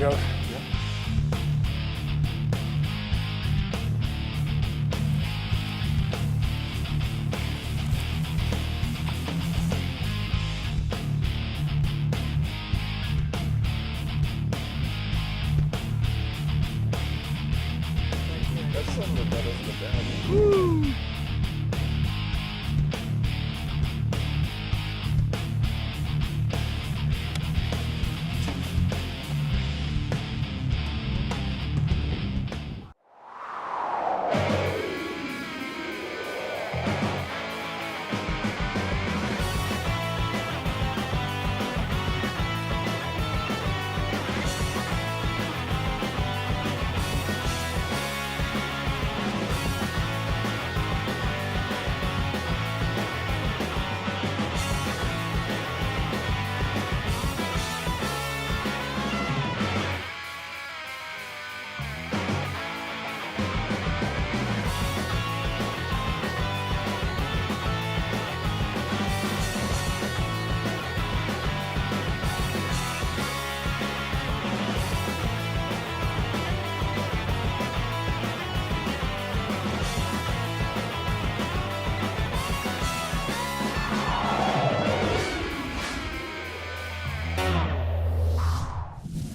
goes. Yeah. That's some of the better than the bad. Woo!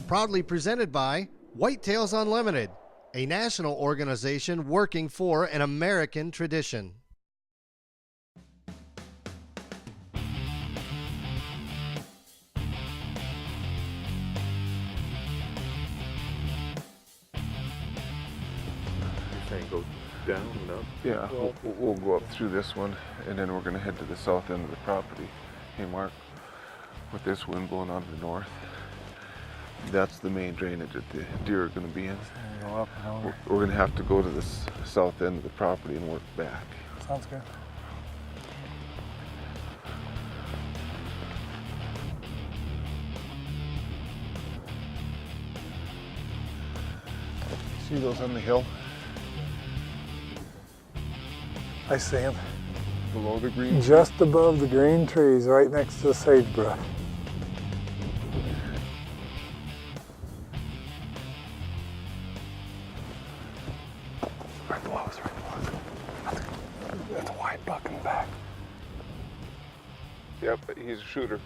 Proudly presented by Whitetails Unlimited, a national organization working for an American tradition. Saying go down and up? Yeah, we'll go up through this one, and then we're going to head to the south end of the property. Hey, Mark, with this wind blowing out of the north, that's the main drainage that the deer are going to be in. Go up and over. We're going to have to go to the south end of the property and work back. Sounds good. See those on the hill I see him. below the green? Just above the green trees, right next to the sagebrush. Right below us, right below us. That's a white buck in the back. Yep, he's a shooter.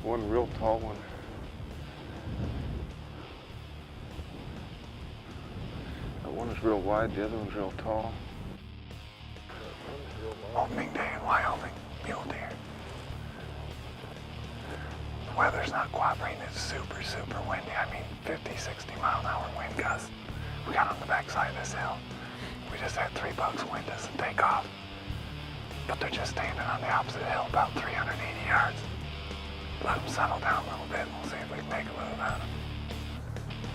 One real tall one. That one is real wide, the other one's real tall. Opening day in Wyoming, Muledeer. The weather's not cooperating. It's super, super windy. I mean, 50, 60 mile an hour wind gusts. We got on the backside of this hill. We just had 3 bucks wind us and take off. But they're just standing on the opposite hill, about 380 yards. Let them settle down a little bit and we'll see if we can make a move on them.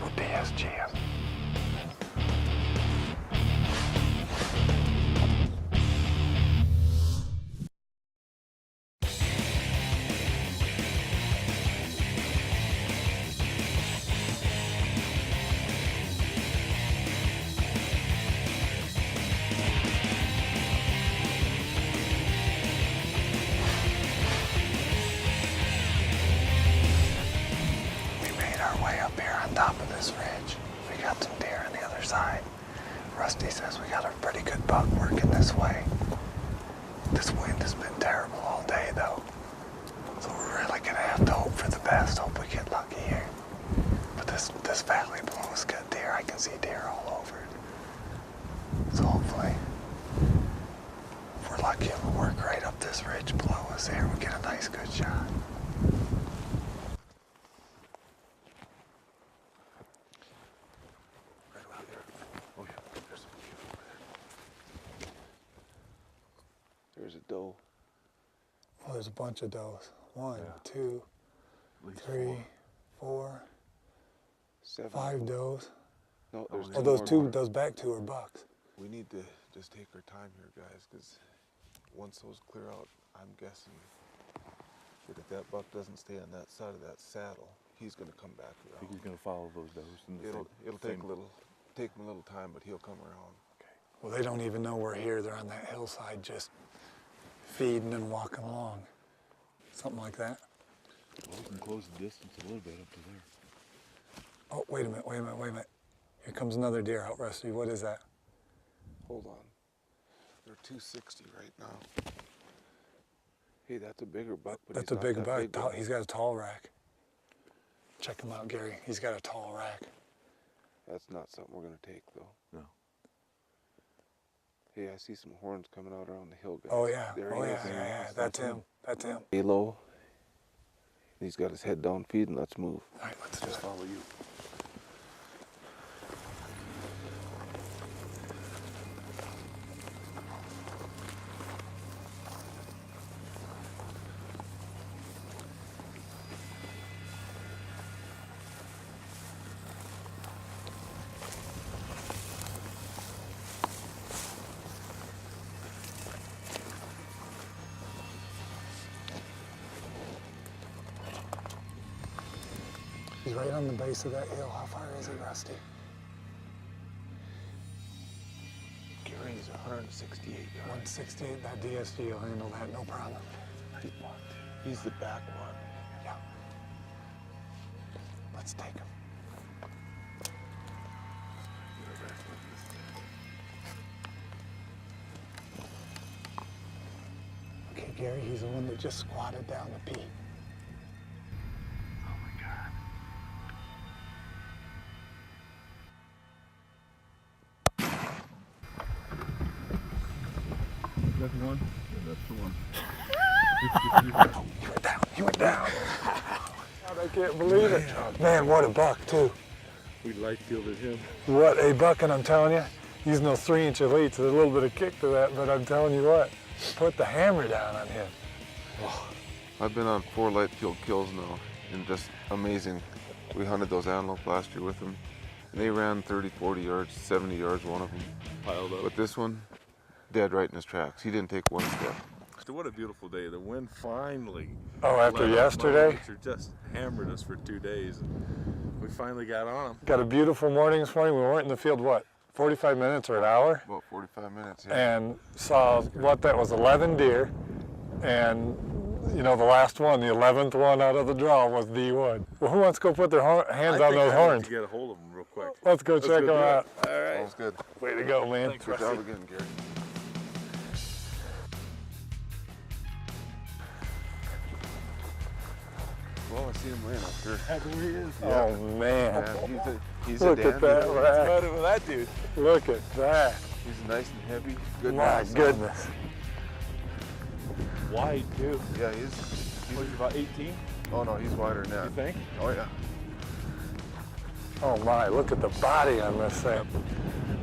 We'll DSG them. Top of this ridge. We got some deer on the other side. Rusty says we got a pretty good buck working this way. This wind has been terrible all day though. So we're really gonna have to hope for the best, hope we get lucky here. But this valley below us got deer. I can see deer all over it. So hopefully, if we're lucky, it'll work right up this ridge below us here. We'll get a nice good shot. There's a doe. Well, there's a bunch of does. 1, Yeah. 2, At least 3, 4, 7. 5 does. No, there's Oh, those back 2 are bucks. We need to just take our time here, guys, because once those clear out, I'm guessing that if that buck doesn't stay on that side of that saddle, he's going to come back I around. think he's going to follow those does. It'll take him a little time, but he'll come around. Okay. Well, they don't even know we're here. They're on that hillside just feeding and walking along. Something like that. Well, we can close the distance a little bit up to there. Oh, wait a minute, wait a minute, wait a minute. Here comes another deer out, Rusty. What is that? Hold on. They're 260 right now. Hey, that's a bigger buck, but That's he's a not big that buck. big one. He's got a tall rack. Check him out, Gary. He's got a tall rack. That's not something we're gonna take though. No. Hey, I see some horns coming out around the hill, guys. Oh yeah, There oh he yeah, is. yeah. That's him. That's him. Halo. He's got his head down feeding. Let's move. All right, let's just follow you. He's right on the base of that hill. How far is he, Rusty? Gary's 168 yards. 168. That DSG will handle that, no problem. He's the back one. Yeah. Let's take him. Okay, Gary, he's the one that just squatted down the pea. That's the one? Yeah, that's the one. You went down. You went down. God, I can't believe it. Man, what a buck, too. We light fielded him. What a buck, and I'm telling you, using those 3-inch elites, there's a little bit of kick to that, but I'm telling you what, put the hammer down on him. I've been on 4 light field kills now, and just amazing. We hunted those antelope last year with them, and they ran 30, 40 yards, 70 yards, one of them. Piled up. But this one, dead right in his tracks. He didn't take one step. What a beautiful day. The wind finally. Oh, after let up. yesterday? Mother Nature just hammered us for 2 days. And we finally got on them. Got a beautiful morning this morning. We weren't in the field, what, 45 minutes or an hour? About 45 minutes, yeah. And saw what that was, 11 deer. And, you know, the last one, the 11th one out of the draw was the one. Well, who wants to go put their hands on those I horns? need to get a hold of them real quick. Let's go check them do it. out. All right. Sounds good. Way to go, man. Thanks, Good Rusty. job again, Gary. Well, I see him laying up here. That's where he is. Oh, man. Yeah, he's Look a at that dandy. rack. Better than that dude. Look at that. He's nice and heavy. Good My mass on him. goodness. Wide too. Yeah, he's What, about 18? oh no, he's wider than You that. think? Oh yeah. Oh my, look at the body on this thing.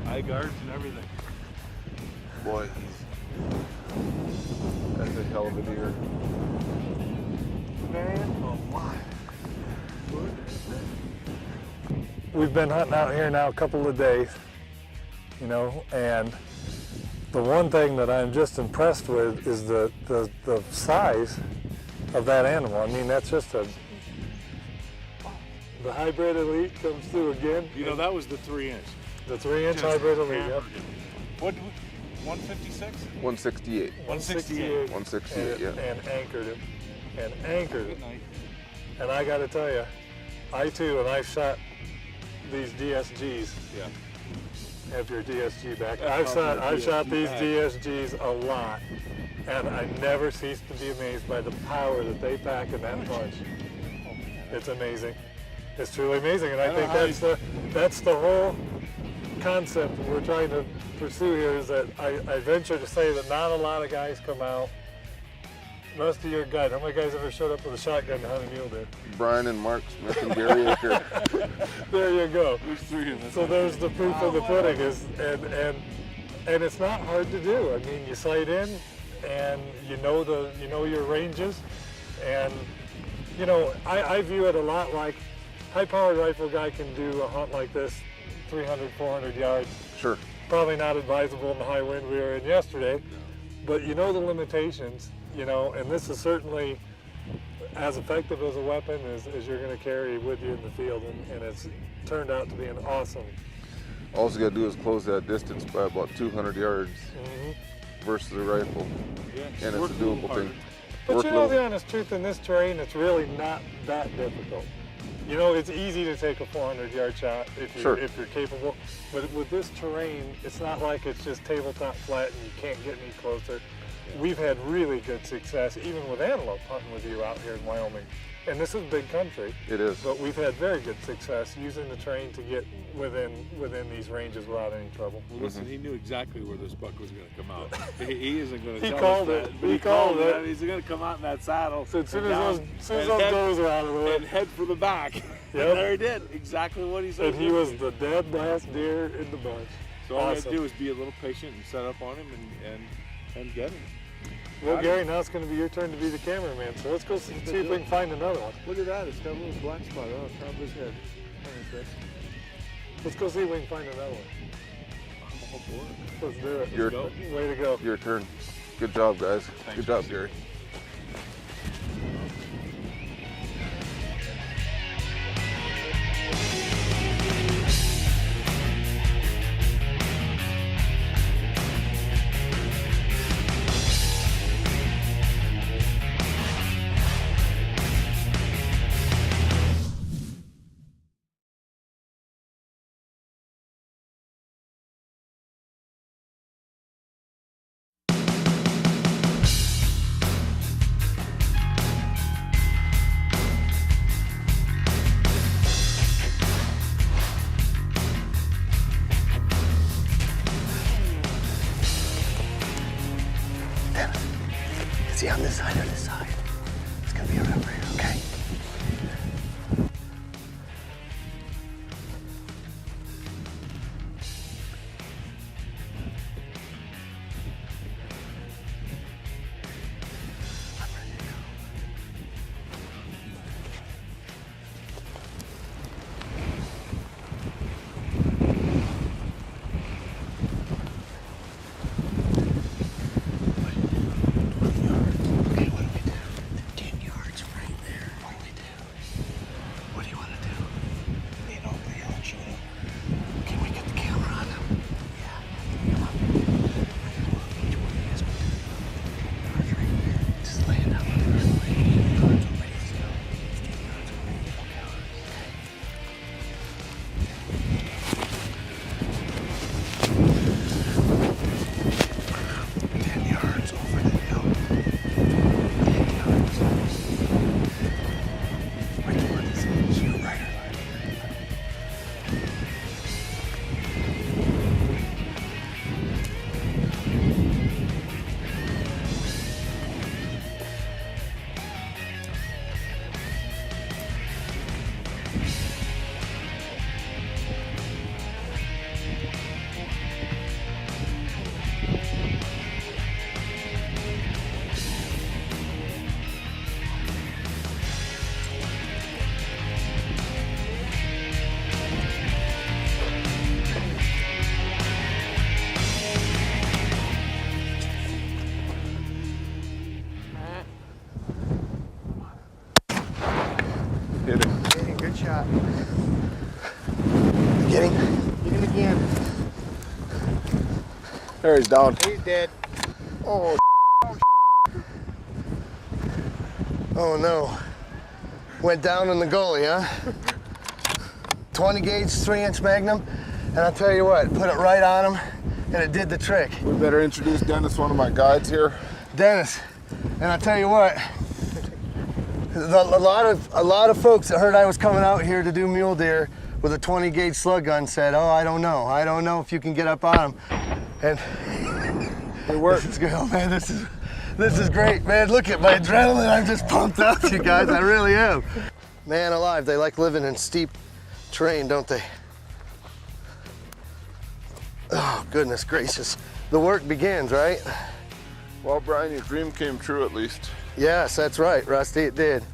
Eye guards and everything. Boy, that's a hell of a deer. Man, oh my. We've been hunting out here now a couple of days, you know, and the one thing that I'm just impressed with is the size of that animal. I mean, that's just the hybrid elite comes through again. You know, that was the 3-inch. The 3-inch hybrid elite, yep. What, 156? 168. 168. 168, yeah. And anchored him. And anchored Good him. night. And I got to tell you, I too, and I've shot these DSGs. Yeah. Have your DSG back. That's I've shot these DSG DSGs a lot, and I never cease to be amazed by the power that they pack in that bunch. It's amazing. It's truly amazing, and I think that's the whole concept that we're trying to pursue here. Is that I venture to say that not a lot of guys come out. Rusty, your guide. How many guys ever showed up with a shotgun to hunt a mule deer? Brian and Mark Smith and Gary Aker. There you go. There's 3 in this. So there's the proof of the pudding, and it's not hard to do. I mean, you sight in, and you know your ranges, and you know I view it a lot like high-powered rifle guy can do a hunt like this, 300, 400 yards. Sure. Probably not advisable in the high wind we were in yesterday, but you know the limitations, you know, and this is certainly as effective as a weapon as you're going to carry with you in the field, and it's turned out to be an awesome. All you gotta do is close that distance by about 200 yards versus a rifle, Yeah, and it's a doable thing. But Work you know little- the honest truth, in this terrain, it's really not that difficult. You know, it's easy to take a 400-yard shot if Sure. you're capable. But with this terrain, it's not like it's just tabletop flat and you can't get any closer. We've had really good success, even with antelope hunting with you out here in Wyoming. And this is big country. It is. But we've had very good success using the terrain to get within these ranges without any trouble. Well, listen, he knew exactly where this buck was going to come out. He isn't going to He tell called us it. that. He called it. He's going to come out in that saddle. So as soon and as down those and head- does are out of the way. and head for the back. Yep. And there he did. Exactly what he said. And he was the dead last deer in the bunch. So all we have Awesome. to do is be a little patient and set up on him and get him. Well, Gary, now it's going to be your turn to be the cameraman. So let's go see if we can find another one. Look at that. It's got a little black spot on top of his head. Let's go see if we can find another one. Oh, boy. Let's do it. Your, go. Way to go. your turn. Good job, guys. Thanks, Good job, Gary. Is he on this side or this side? It's gonna be around here, okay? Okay, what do we do? 10 yards right there. What do we do? What do you want to do? Lean over the hill and shoot him. Can we get the camera on him? Yeah. Come on. Each one of us will do 10 yards right there. Just lay it out. 10 yards already. Let's go. 10 yards already. Okay. Okay. 10 yards over the hill. 10 yards. Where do you want this? Shoot right or left? Hit him. Hey, good shot. Get him. Get him again. There, he's down. He's dead. Oh, oh no. Went down in the gully, huh? 20 gauge, 3-inch Magnum. And I'll tell you what, put it right on him and it did the trick. We better introduce Dennis, one of my guides here. Dennis, and I'll tell you what, a lot of folks that heard I was coming out here to do mule deer with a 20 gauge slug gun said, oh, I don't know if you can get up on him. And It worked. this is good. Oh man, this is great, man. Look at my adrenaline. I'm just pumped up, you guys. I really am. Man alive, they like living in steep terrain, don't they? Oh, goodness gracious. The work begins, right? Well, Brian, your dream came true at least. Yes, that's right, Rusty, it did.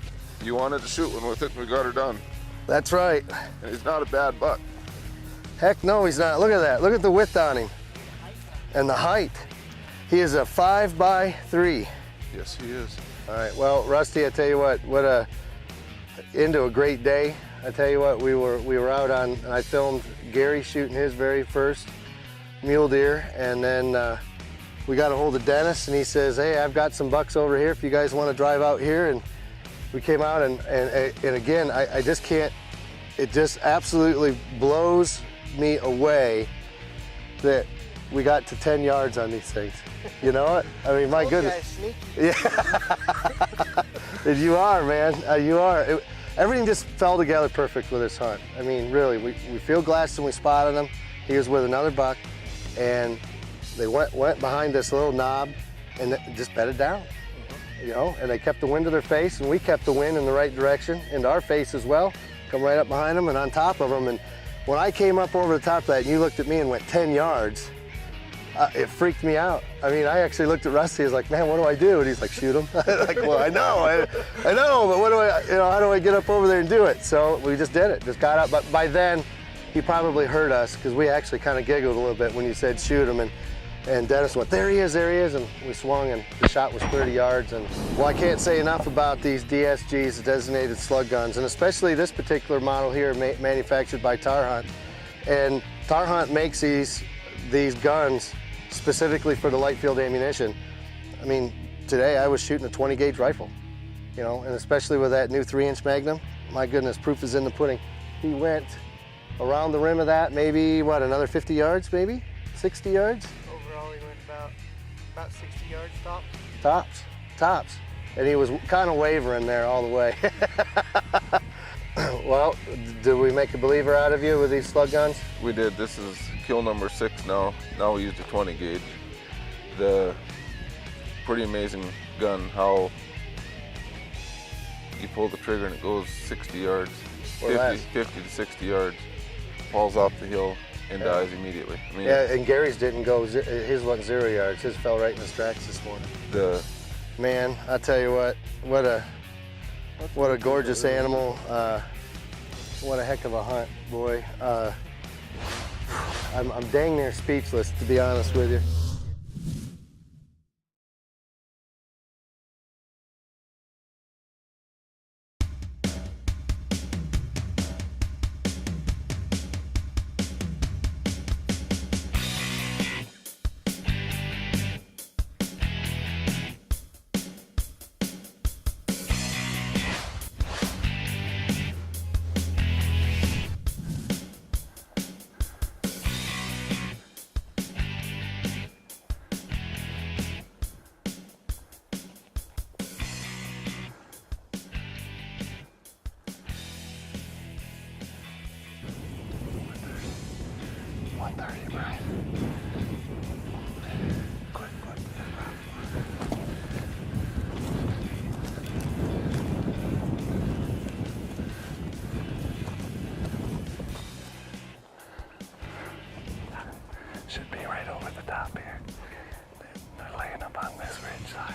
You wanted to shoot one with it, and we got her done. That's right. And he's not a bad buck. Heck no, he's not. Look at that. Look at the width on him. And the height. He is a 5x3. Yes, he is. All right, well, Rusty, I tell you what into a great day. I tell you what, we were out on, I filmed Gary shooting his very first mule deer, and then we got a hold of Dennis, and he says, hey, I've got some bucks over here if you guys want to drive out here and We came out and again, I just can't, it just absolutely blows me away that we got to 10 yards on these things. You know what? I mean, my goodness. Yeah. You are, man. You are. Everything just fell together perfect with this hunt. I mean, really, we field glassed and we spotted him. He was with another buck, and they went behind this little knob and just bedded down. You know, and they kept the wind to their face, and we kept the wind in the right direction, into our face as well. Come right up behind them and on top of them. And when I came up over the top of that, and you looked at me and went 10 yards, it freaked me out. I mean, I actually looked at Rusty. I was like, man, what do I do? And he's like, shoot him. Like, well, I know, but what do I, you know, how do I get up over there and do it? So we just did it, just got up. But by then, he probably heard us, because we actually kind of giggled a little bit when you said shoot him. And Dennis went, there he is, and we swung, and the shot was 30 yards. And well, I can't say enough about these DSGs, designated slug guns, and especially this particular model here, manufactured by Tar Hunt. And Tar Hunt makes these guns specifically for the Lightfield Ammunition. I mean, today I was shooting a 20 gauge rifle, you know, and especially with that new 3-inch Magnum, my goodness, proof is in the pudding. He went around the rim of that, maybe, what, another 50 yards, maybe? 60 yards? Overall, he went about 60 yards Tops. And he was kind of wavering there all the way. Well, did we make a believer out of you with these slug guns? We did. This is kill number 6 now. Now we used a 20 gauge. The pretty amazing gun, how you pull the trigger and it goes 60 yards, 50 to 60 yards, falls off the hill and dies immediately. I mean, yeah, and Gary's didn't go, his went 0 yards. His fell right in his tracks this morning. Man, I tell you what a gorgeous animal. What a heck of a hunt, boy. I'm dang near speechless, to be honest with you. Should be right over the top here. They're laying up on this ridge side.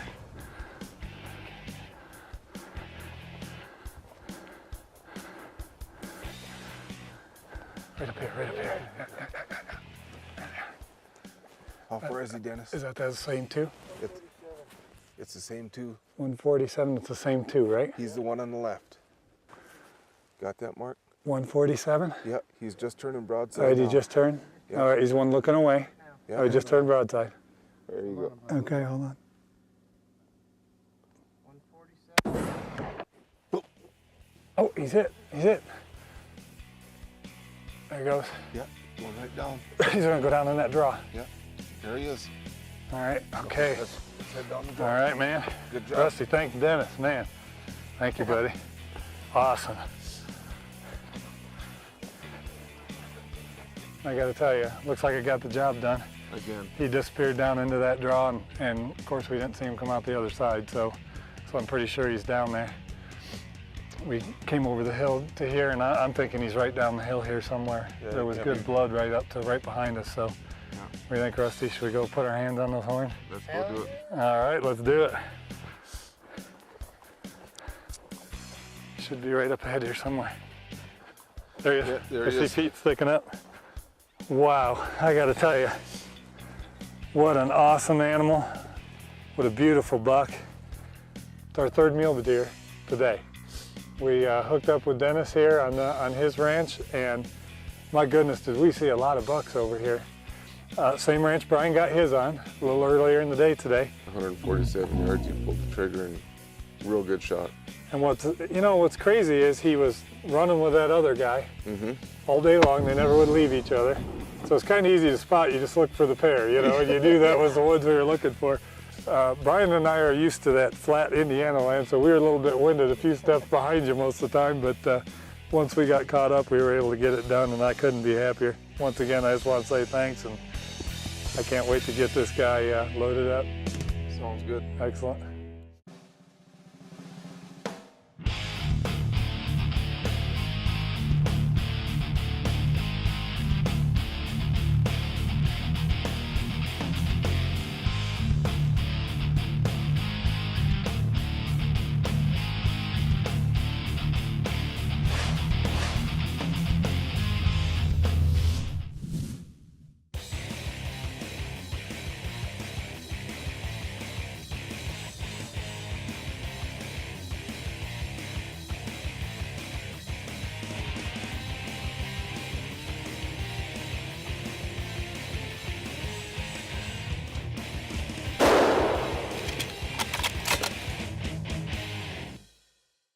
Right up here. How far is he, Dennis? Is that the same two? It's the same two. 147, it's the same two, right? He's the one on the left. Got that, Mark? 147? Yeah, he's just turning broadside. All right, he now. just turned? Yeah. All right, he's one looking away. Yeah. Oh, he just turned broadside. There you go. Okay, hold on. 147. Oh, he's hit. There he goes. Yeah, going right down. He's gonna go down in that draw. Yeah, there he is. All right, okay. Let's head down the All draw. right, man. Good job. Rusty, thank Dennis, man. Thank you, buddy. Awesome. I gotta tell you, looks like I got the job done. again. He disappeared down into that draw, and of course we didn't see him come out the other side, so I'm pretty sure he's down there. We came over the hill to here, and I'm thinking he's right down the hill here somewhere. Yeah, there was good blood right behind us, so what do you think, Rusty? Should we go put our hands on those horns? Let's go do it. All right, let's do it. Should be right up ahead here somewhere. There he is. Yeah, there I he see is. feet sticking up. Wow, I gotta tell you, what an awesome animal. What a beautiful buck. It's our third Muledeer today. We hooked up with Dennis here on his ranch, and my goodness, did we see a lot of bucks over here. Same ranch Brian got his on a little earlier in the day today. 147 yards, you pulled the trigger and real good shot. And what's crazy is he was running with that other guy all day long. They never would leave each other. So it's kind of easy to spot. You just look for the pair, and you knew that was the ones we were looking for. Brian and I are used to that flat Indiana land, so we were a little bit winded, a few steps behind you most of the time, but once we got caught up, we were able to get it done, and I couldn't be happier. Once again, I just want to say thanks, and I can't wait to get this guy loaded up. Sounds good. Excellent.